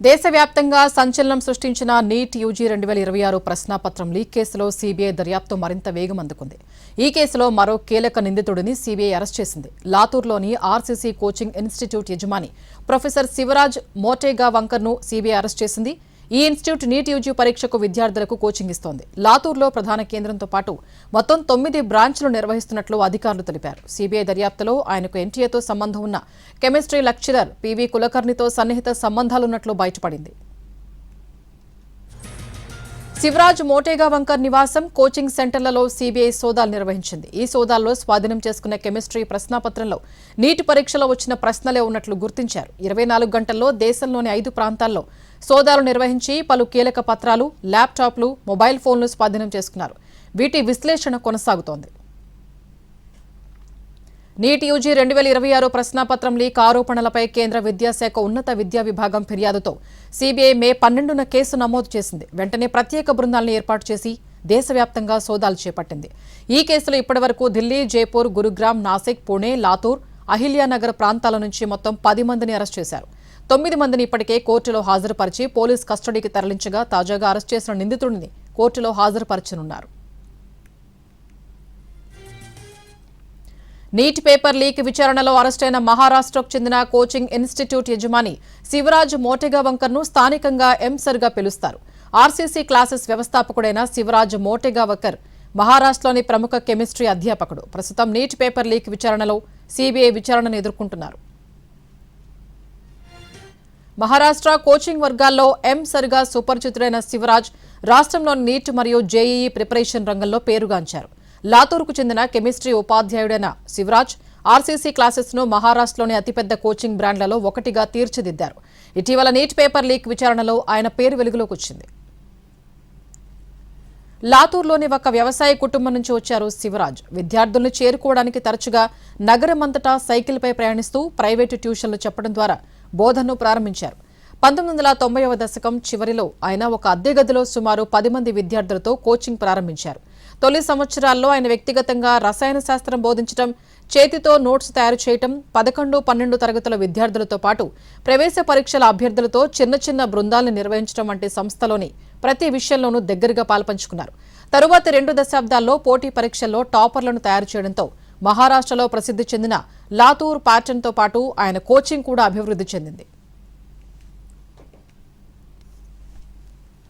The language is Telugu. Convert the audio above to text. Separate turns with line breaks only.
దేశవ్యాప్తంగా సంచలనం సృష్టించిన నీట్ యూజీ 2026 ప్రశ్నాపత్రం లీక్ కేసులో సీబీఐ దర్యాప్తు మరింత వేగం అందుకుంది. ఈ కేసులో మరో కీలక నిందితుడిని సీబీఐ అరెస్ట్ చేసింది. లాతూర్లోని ఆర్సీసీ కోచింగ్ ఇన్స్టిట్యూట్ యజమాని ప్రొఫెసర్ శివరాజ్ మోటేగా వంకర్ను సీబీఐ అరెస్ట్ చేసింది. ఈ ఇన్స్టిట్యూట్ నీట్ యూజీ పరీక్షకు విద్యార్థులకు కోచింగ్ ఇస్తోంది. లాతూర్లో ప్రధాన కేంద్రంతో పాటు మొత్తం 9 బ్రాంచ్లు నిర్వహిస్తున్నట్లు అధికారులు తెలిపారు. సీబీఐ దర్యాప్తులో ఆయనకు ఎన్టీఏతో సంబంధం ఉన్న కెమిస్ట్రీ లెక్చరర్ పీవీ కులకర్ణితో సన్నిహిత సంబంధాలున్నట్లు బయటపడింది. శివరాజ్ మోటేగా వంకర్ నివాసం, కోచింగ్ సెంటర్లలో సీబీఐ సోదాలు నిర్వహించింది. ఈ సోదాల్లో స్వాధీనం చేసుకున్న కెమిస్ట్రీ ప్రశ్నాపత్రంలో నీటి పరీక్షలో వచ్చిన ప్రశ్నలే ఉన్నట్లు గుర్తించారు. 24 గంటల్లో దేశంలోని 5 ప్రాంతాల్లో సోదాలు నిర్వహించి పలు కీలక పత్రాలు, ల్యాప్టాప్లు, మొబైల్ ఫోన్లు స్వాధీనం చేసుకున్నారు. వీటి విశ్లేషణ కొనసాగుతోంది. నీట్ యూజీ 2026 ప్రశ్నాపత్రం లీక్ ఆరోపణలపై కేంద్ర విద్యాశాఖ ఉన్నత విద్యా విభాగం ఫిర్యాదుతో సీబీఐ మే 12న కేసు నమోదు చేసింది. వెంటనే ప్రత్యేక బృందాలను ఏర్పాటు చేసి దేశవ్యాప్తంగా సోదాలు చేపట్టింది. ఈ కేసులో ఇప్పటివరకు ఢిల్లీ, జైపూర్, గురుగ్రామ్, నాసిక్, పుణె, లాతూర్, అహిల్యానగర్ ప్రాంతాల నుంచి మొత్తం 10 మందిని అరెస్ట్ చేశారు. 9 మందిని ఇప్పటికే కోర్టులో హాజరుపరిచి పోలీస్ కస్టడీకి తరలించగా తాజాగా అరెస్ట్ చేసిన నిందితుడిని కోర్టులో హాజరుపరచనున్నారు. నీట్ పేపర్ లీక్ విచారణలో అరెస్టైన మహారాష్ట్రకు చెందిన కోచింగ్ ఇన్స్టిట్యూట్ యజమాని శివరాజ్ మోటేగా వంకర్ను స్థానికంగా ఎంసర్గా పిలుస్తారు. ఆర్సీసీ క్లాసెస్ వ్యవస్థాపకుడైన శివరాజ్ మోటేగా వంకర్ మహారాష్ట్రలోని ప్రముఖ కెమిస్ట్రీ అధ్యాపకుడు. ప్రస్తుతం నీట్ పేపర్ లీక్ విచారణలో సీబీఐ విచారణను ఎదుర్కొంటున్నారు. మహారాష్ట్ర కోచింగ్ వర్గాల్లో ఎంసర్గా సుపరిచితుడైన శివరాజ్ రాష్ట్రంలోని నీట్ మరియు జేఈఈ ప్రిపరేషన్ రంగంలో పేరుగాంచారు. లాతూర్కు చెందిన కెమిస్ట్రీ ఉపాధ్యాయుడైన శివరాజ్ ఆర్సీసీ క్లాసెస్ను మహారాష్ట్రలోని అతిపెద్ద కోచింగ్ బ్రాండ్లలో ఒకటిగా తీర్చిదిద్దారు. ఇటీవల నీట్ పేపర్ లీక్ విచారణలో ఆయన పేరు వెలుగులోకి వచ్చింది. లాతూర్లోని ఒక వ్యవసాయ కుటుంబం నుంచి వచ్చారు శివరాజ్. విద్యార్థులను చేరుకోవడానికి తరచుగా నగరమంతటా సైకిల్పై ప్రయాణిస్తూ ప్రైవేటు ట్యూషన్లు చెప్పడం ద్వారా బోధనను ప్రారంభించారు. 1990వ దశకం చివరిలో ఆయన ఒక అద్దె గదిలో సుమారు 10 మంది విద్యార్థులతో కోచింగ్ ప్రారంభించారు. తొలి సంవత్సరాల్లో ఆయన వ్యక్తిగతంగా రసాయన శాస్త్రం బోధించడం, చేతితో నోట్స్ తయారు చేయడం, 11, 12 తరగతుల విద్యార్థులతో పాటు ప్రవేశ పరీక్షల అభ్యర్థులతో చిన్న బృందాలను నిర్వహించడం వంటి సంస్థలోని ప్రతి విషయంలోనూ దగ్గరగా పాల్పంచుకున్నారు. తరువాతి 2 దశాబ్దాల్లో పోటీ పరీక్షల్లో టాపర్లను తయారు చేయడంతో మహారాష్ట్రలో ప్రసిద్ధి చెందిన లాతూర్ ప్యాటర్న్తో పాటు ఆయన కోచింగ్ కూడా అభివృద్ధి చెందింది.